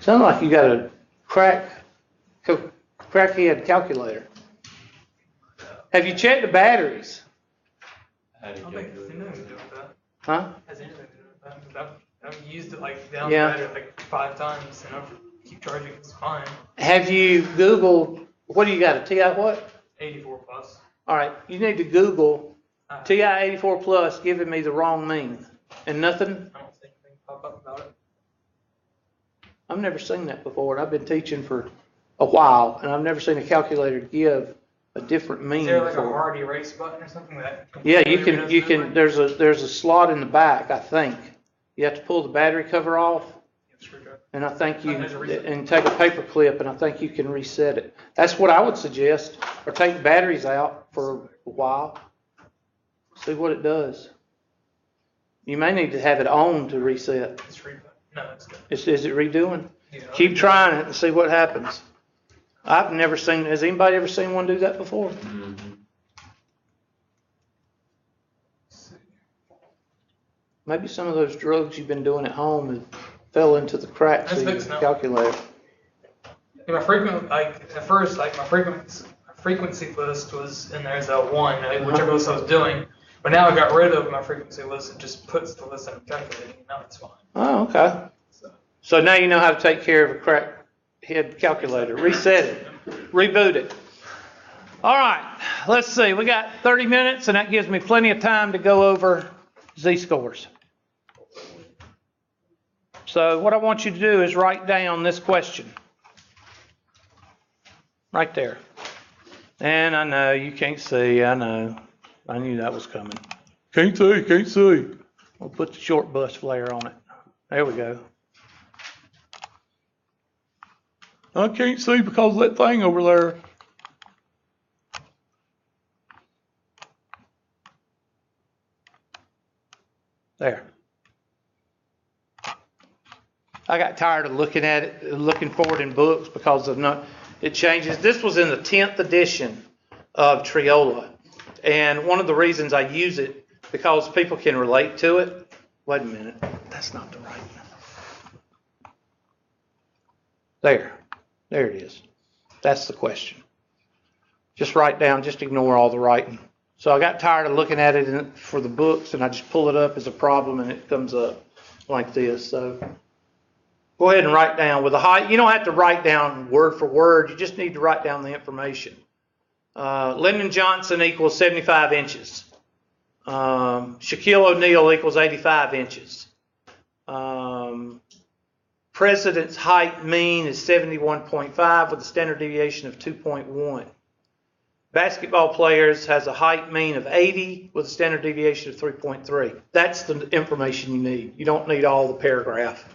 S1: Sounds like you got a crackhead calculator. Have you checked the batteries?
S3: I don't think it has anything to do with that.
S1: Huh?
S3: Has anything to do with that. I've used it like down
S1: Yeah.
S3: the battery like 5 times, and I keep charging. It's fine.
S1: Have you Googled, what do you got, a TI what?
S3: 84 plus.
S1: All right, you need to Google TI 84 plus giving me the wrong mean. And nothing?
S3: I don't see anything pop up about it.
S1: I've never seen that before, and I've been teaching for a while, and I've never seen a calculator give a different mean.
S3: Is there like a
S1: before.
S3: hard erase button or something that?
S1: Yeah, you can, there's a slot in the back, I think. You have to pull the battery cover off, and I think you, and take a paper clip, and I think you can reset it. That's what I would suggest, or take the batteries out for a while, see what it does. You may need to have it on to reset.
S3: It's redo. No, it's good.
S1: Is it redoing?
S3: Yeah.
S1: Keep trying it and see what happens. I've never seen, has anybody ever seen one do that before? Maybe some of those drugs you've been doing at home have fell into the cracks of your calculator.
S3: Yeah, my frequent, like at first, like my frequency list was in there as a 1, whichever list I was doing. But now I got rid of my frequency list and just puts the list in the calculator. Now it's fine.
S1: Oh, okay. So now you know how to take care of a crackhead calculator. Reset it. Reboot it. All right. Let's see. We got 30 minutes, and that gives me plenty of time to go over z-scores. So what I want you to do is write down this question. Right there. And I know you can't see. I know. I knew that was coming. Can't see. We'll put the short bus flare on it. There we go. I can't see because of that thing over there. There. I got tired of looking at it, looking for it in books because of it changes. This was in the 10th edition of Triola. And one of the reasons I use it, because people can relate to it. Wait a minute. That's not the right one. There. There it is. That's the question. Just write down, just ignore all the writing. So I got tired of looking at it for the books, and I just pull it up as a problem, and it comes up like this. So go ahead and write down with a height. You don't have to write down word for word. You just need to write down the information. Lyndon Johnson equals 75 inches. Shaquille O'Neal equals 85 inches. President's height mean is 71.5 with a standard deviation of 2.1. Basketball players has a height mean of 80 with a standard deviation of 3.3. That's the information you need. You don't need all the paragraph.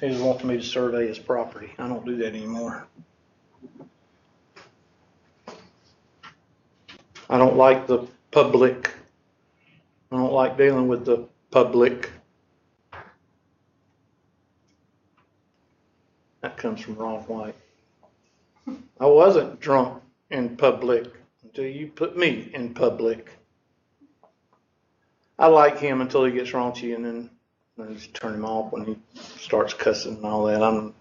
S1: He was wanting me to survey his property. I don't do that anymore. I don't like the public. I don't like dealing with the public. That comes from Ron White. I wasn't drunk in public until you put me in public. I like him until he gets raunchy, and then I just turn him off when he starts cussing and all that.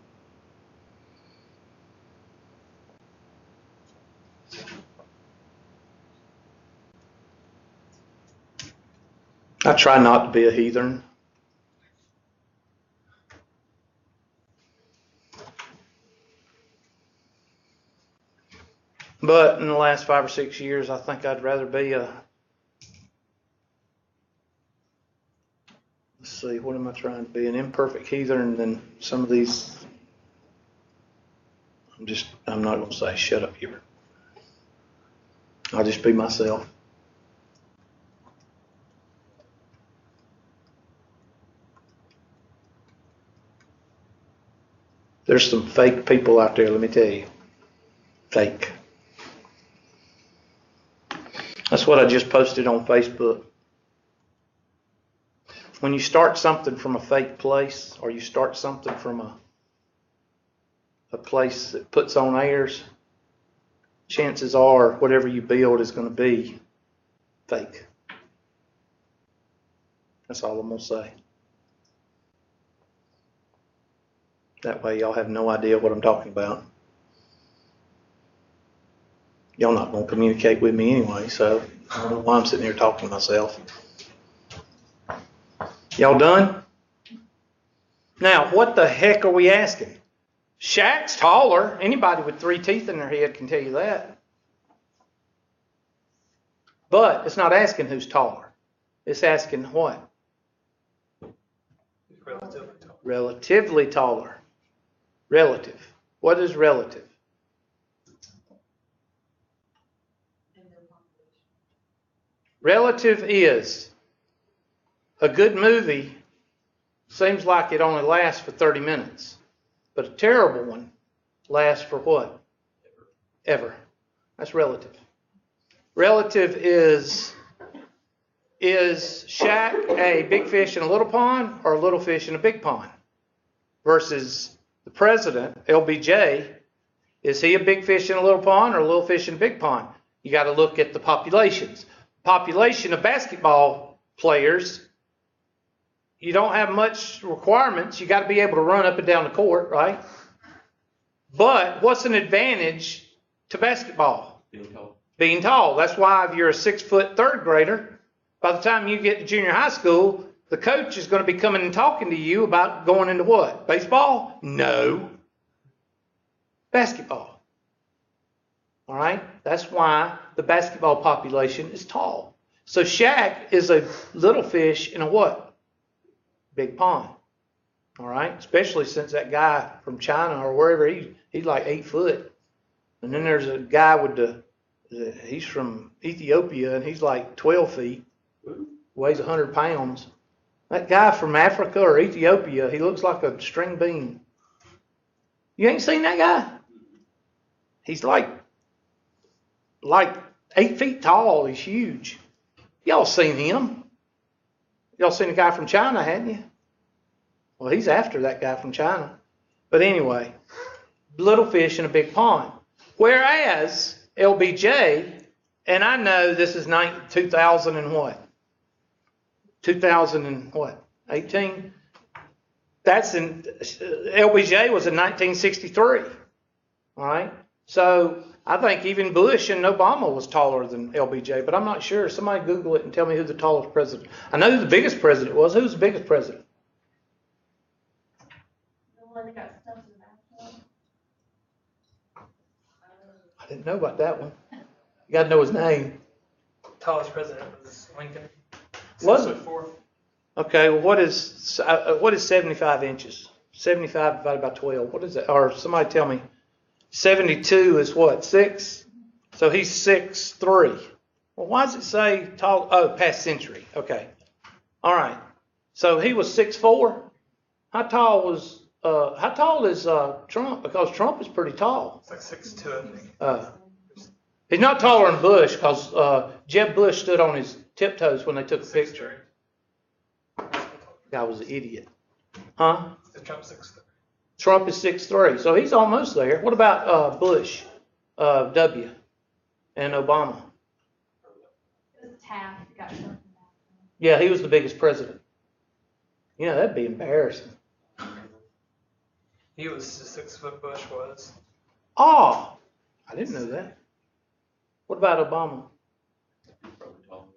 S1: I try not to be a heathen. But in the last 5 or 6 years, I think I'd rather be let's see, what am I trying to be? An imperfect heathen than some of these. I'm not going to say shut up here. I'll just be myself. There's some fake people out there, let me tell you. Fake. That's what I just posted on Facebook. When you start something from a fake place, or you start something from a place that puts on airs, chances are whatever you build is going to be fake. That's all I'm going to say. That way y'all have no idea what I'm talking about. Y'all not going to communicate with me anyway, so I don't know why I'm sitting here talking to myself. Y'all done? Now, what the heck are we asking? Shaq's taller. Anybody with 3 teeth in their head can tell you that. But it's not asking who's taller. It's asking what?
S3: Relatively tall.
S1: Relatively taller. Relative. What is relative? Relative is a good movie seems like it only lasts for 30 minutes. But a terrible one lasts for what? Ever. That's relative. Relative is Shaq a big fish in a little pond or a little fish in a big pond? Versus the president, LBJ, is he a big fish in a little pond or a little fish in a big pond? You got to look at the populations. Population of basketball players, you don't have much requirements. You got to be able to run up and down the court, right? But what's an advantage to basketball?
S4: Being tall.
S1: Being tall. That's why if you're a 6-foot third grader, by the time you get to junior high school, the coach is going to be coming and talking to you about going into what? Baseball? No. Basketball. All right? That's why the basketball population is tall. So Shaq is a little fish in a what? Big pond. All right? Especially since that guy from China or wherever, he's like 8 foot. And then there's a guy with he's from Ethiopia and he's like 12 feet. Weighs 100 pounds. That guy from Africa or Ethiopia, he looks like a string bean. You ain't seen that guy? He's like 8 feet tall. He's huge. Y'all seen him. Y'all seen the guy from China, hadn't you? Well, he's after that guy from China. But anyway, little fish in a big pond. Whereas LBJ, and I know this is 2000 and what? 2000 and what? 18? That's in, LBJ was in 1963. All right? So I think even Bush and Obama was taller than LBJ, but I'm not sure. Somebody Google it and tell me who the tallest president. I know who the biggest president was. Who's the biggest president?
S2: The one that got stuff in the bathroom.
S1: I didn't know about that one. You got to know his name.
S3: Tallest president was Lincoln.
S1: Was it?
S3: 6'4".
S1: Okay, well, what is 75 inches? 75 divided by 12. What is that? Or somebody tell me. 72 is what? 6? So he's 6'3". Well, why does it say tall? Oh, past century. Okay. All right. So he was 6'4". How tall was how tall is Trump? Because Trump is pretty tall.
S3: It's like 6'2", I think.
S1: He's not taller than Bush because Jeb Bush stood on his tiptoes when they took the picture. Guy was an idiot. Huh?
S3: Trump's 6'3".
S1: Trump is 6'3", so he's almost there. What about Bush, W, and Obama?
S2: It's Taft got something back.
S1: Yeah, he was the biggest president. You know, that'd be embarrassing.
S3: He was 6 foot. Bush was.
S1: Oh, I didn't know that. What about Obama?
S4: Probably tall.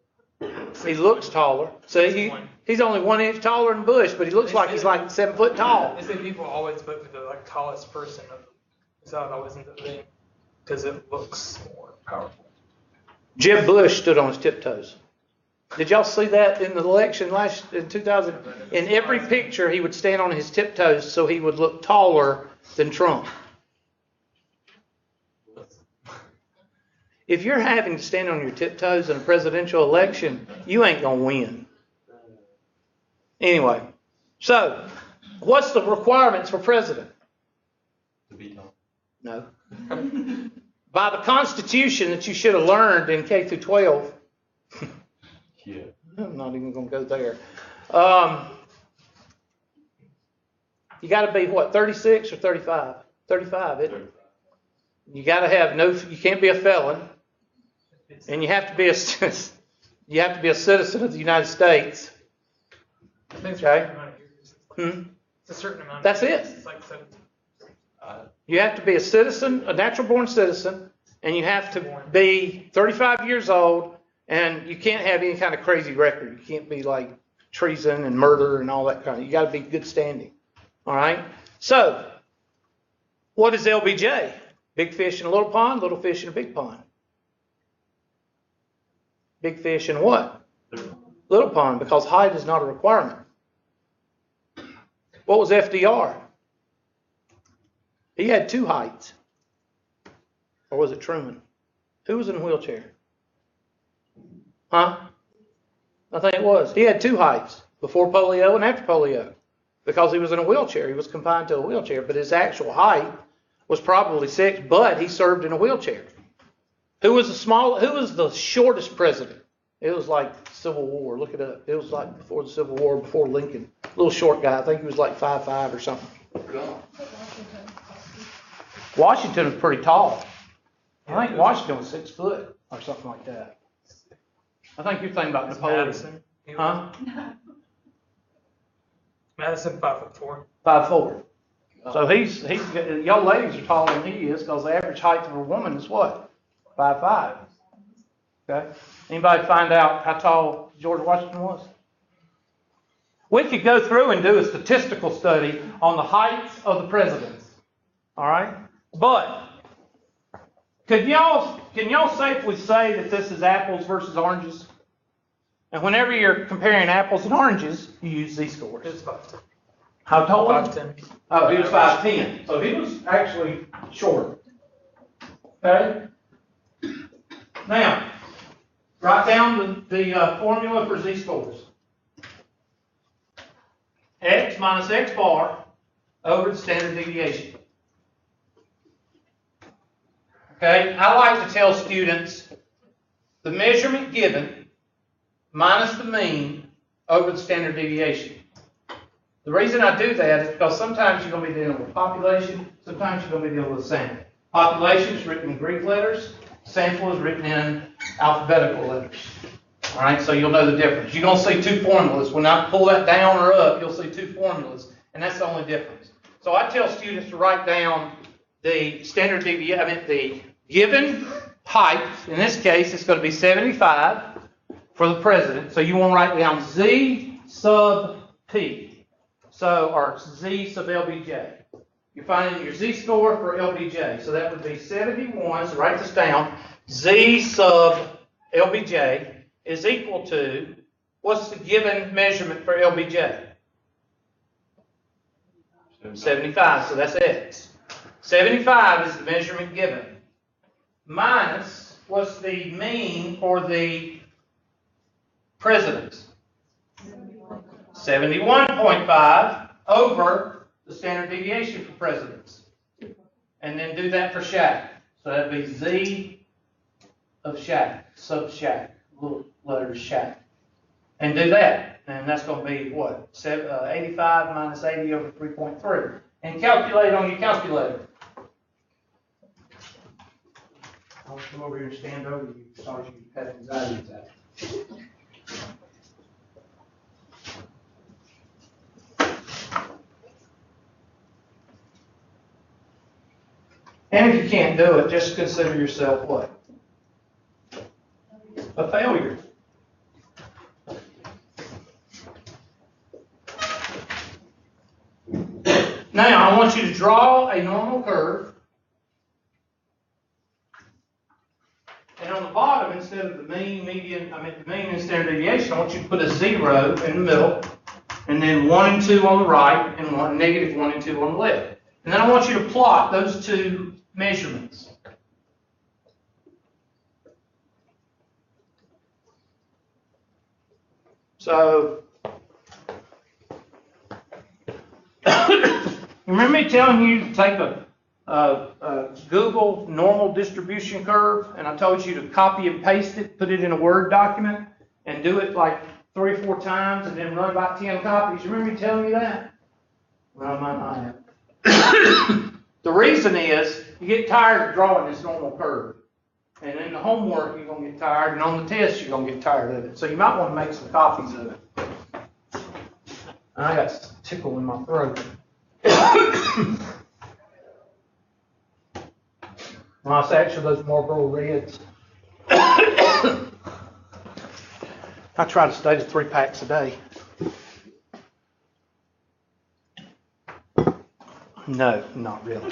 S1: He looks taller. See, he's only 1 inch taller than Bush, but he looks like he's like 7 foot tall.
S3: They say people always vote for the like tallest person. That's how it always ends up being, because it looks more powerful.
S1: Jeb Bush stood on his tiptoes. Did y'all see that in the election in 2000? In every picture, he would stand on his tiptoes so he would look taller than Trump. If you're having to stand on your tiptoes in a presidential election, you ain't going to win. Anyway, so what's the requirements for president?
S4: To be tall.
S1: No. By the Constitution that you should have learned in K through 12.
S4: Yeah.
S1: I'm not even going to go there. You got to be what, 36 or 35? 35, isn't it? You got to have you can't be a felon, and you have to be a citizen of the United States.
S3: I think it's
S1: Okay.
S3: a certain amount of years. It's a certain amount.
S1: That's
S3: of years.
S1: it.
S3: It's like 17.
S1: You have to be a citizen, a natural born citizen, and you have to be 35 years old, and you can't have any kind of crazy record. You can't be like treason and murder and all that kind of. You got to be good standing. All right. So, what is LBJ? Big fish in a little pond, little fish in a big pond. Big fish in what? Little pond, because height is not a requirement. What was FDR? He had 2 heights. Or was it Truman? Who was in a wheelchair? Huh? I think it was. He had 2 heights, before polio and after polio. Because he was in a wheelchair. He was confined to a wheelchair. But his actual height was probably 6, but he served in a wheelchair. Who was the shortest president? It was like Civil War. Look it up. It was like before the Civil War, before Lincoln. Little short guy. I think he was like 5'5" or something. Washington was pretty tall. I think Washington was 6 foot or something like that. I think you're thinking about Napoleon.
S3: Madison.
S1: Huh?
S3: Madison 5'4".
S1: 5'4". So he's y'all ladies are taller than he is because the average height of a woman is what? 5'5". Okay. Anybody find out how tall George Washington was? We could go through and do a statistical study on the heights of the presidents. All right. But can y'all safely say that this is apples versus oranges? And whenever you're comparing apples and oranges, you use Z-scores.
S3: It was 5'10".
S1: How tall was he?
S3: 5'10".
S1: Oh, he was 5'10". So he was actually short. Okay? Now, write down the formula for Z-scores. X minus X bar over the standard deviation. Okay? I like to tell students the measurement given minus the mean over the standard deviation. The reason I do that is because sometimes you're going to be dealing with population, sometimes you're going to be dealing with sample. Population is written in Greek letters, sample is written in alphabetical letters. All right, so you'll know the difference. You're going to see 2 formulas. When I pull that down or up, you'll see 2 formulas, and that's the only difference. So I tell students to write down the standard deviation, the given height. In this case, it's going to be 75 for the president. So you want to write down Z sub P. So, or Z sub LBJ. You're finding your Z-score for LBJ. So that would be 71. So write this down. Z sub LBJ is equal to, what's the given measurement for LBJ? 75. So that's X. 75 is the measurement given. Minus, what's the mean for the presidents? 71.5 over the standard deviation for precedence. And then do that for shack. So that'd be Z of shack, sub shack, little letters shack. And do that. And that's going to be what? 85 minus 80 over 3.3. And calculate on your calculator. I'll come over here and stand over you. Sorry you had anxiety attack. And if you can't do it, just consider yourself what? A failure. Now, I want you to draw a normal curve. And on the bottom, instead of the mean, median, the mean and standard deviation, I want you to put a 0 in the middle, and then 1 and 2 on the right, and negative 1 and 2 on the left. And then I want you to plot those two measurements. So, remember me telling you to take a Google normal distribution curve, and I told you to copy and paste it, put it in a Word document, and do it like 3 or 4 times, and then run about 10 copies. You remember me telling you that? Well, I might not have. The reason is, you get tired of drawing this normal curve. And in the homework, you're going to get tired, and on the test, you're going to get tired of it. So you might want to make some copies of it. I got a tickle in my throat. Well, it's actually those Marlboro Reds. I try to stay to 3 packs a day. No, not really.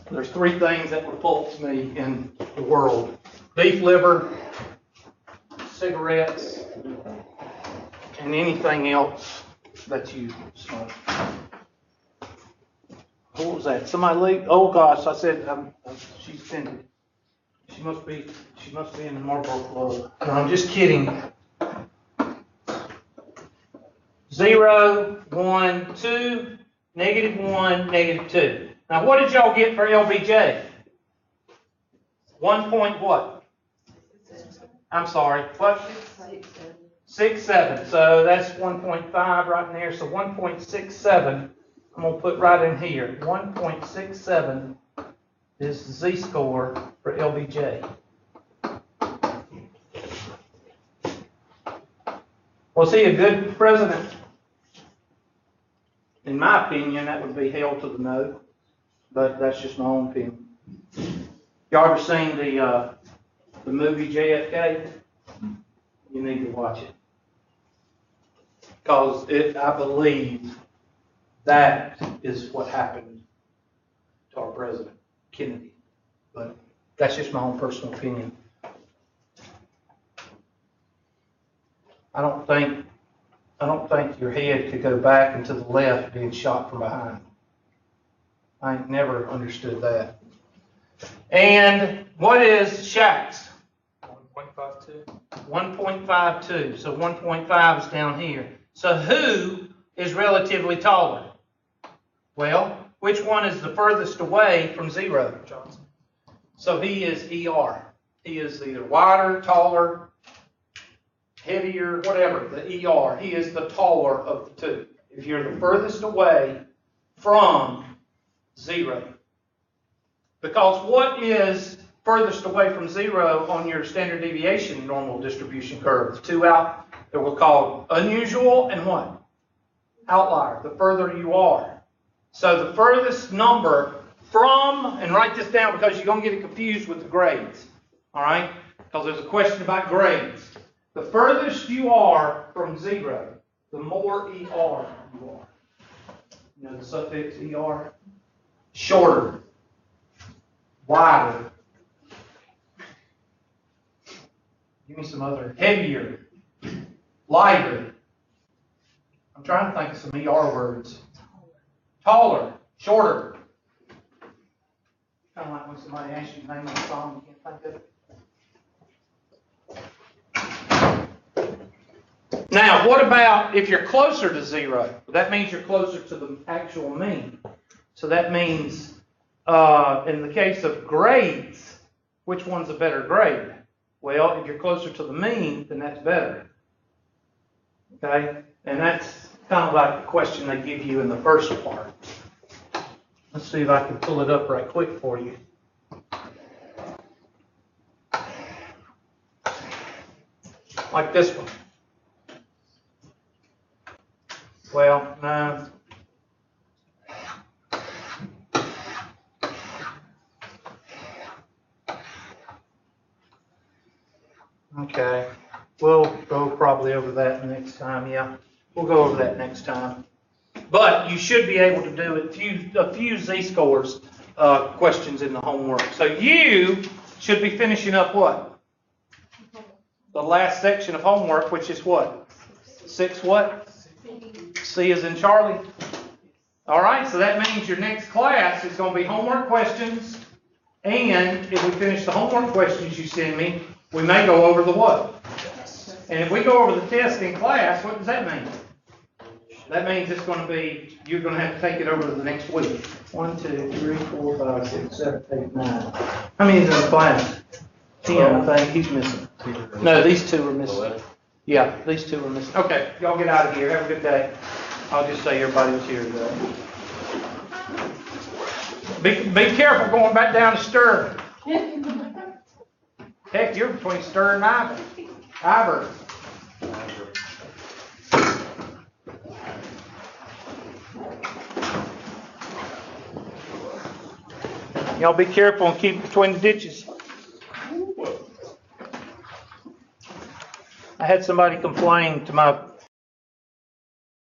S1: There's 3 things that repulse me in the world. Beef liver, cigarettes, and anything else that you smoke. What was that? Somebody leave? Oh gosh, I said she's offended. She must be in the Marlboro Club. No, I'm just kidding. 0, 1, 2, -1, -2. Now, what did y'all get for LBJ? 1 point what? I'm sorry, what? 6.7. So that's 1.5 right in there. So 1.67, I'm going to put right in here. 1.67 is the Z-score for LBJ. Was he a good president? In my opinion, that would be hell to the no. But that's just my own opinion. Y'all ever seen the movie JFK? You need to watch it. Because I believe that is what happened to our president, Kennedy. But that's just my own personal opinion. I don't think your head could go back and to the left being shot from behind. I ain't never understood that. And what is shacks?
S3: 1.52.
S1: 1.52. So 1.5 is down here. So who is relatively taller? Well, which one is the furthest away from 0?
S3: Johnson.
S1: So he is ER. He is either wider, taller, heavier, whatever, the ER. He is the taller of the two. If you're the furthest away from 0. Because what is furthest away from 0 on your standard deviation normal distribution curve? The 2 out that we'll call unusual and what? Outlier, the further you are. So the furthest number from, and write this down because you're going to get it confused with the grades. All right? Because there's a question about grades. The furthest you are from 0, the more ER you are. You know the suffix ER? Shorter, wider. Give me some other. Heavier, lighter. I'm trying to think of some ER words. Taller, shorter. Kind of like when somebody asks you the name of a song, you can't think of it. Now, what about if you're closer to 0? That means you're closer to the actual mean. So that means, in the case of grades, which one's a better grade? Well, if you're closer to the mean, then that's better. Okay? And that's kind of like the question they give you in the first part. Let's see if I can pull it up right quick for you. Like this one. Well, no. Okay. We'll go probably over that next time, yeah. We'll go over that next time. But you should be able to do a few Z-scores questions in the homework. So you should be finishing up what? The last section of homework, which is what? 6 what? C as in Charlie. All right, so that means your next class is going to be homework questions. And if we finish the homework questions you send me, we may go over the what? And if we go over the test in class, what does that mean? That means it's going to be, you're going to have to take it over to the next week. 1, 2, 3, 4, 5, 6, 7, 8, 9. How many is in the class? 10, I think. He's missing. No, these 2 are missing. Yeah, these 2 are missing. Okay, y'all get out of here. Have a good day. I'll just say everybody was here today. Be careful going back down to Stir. Heck, you're between Stir and Ivor. Y'all be careful and keep between the ditches. I had somebody complain to my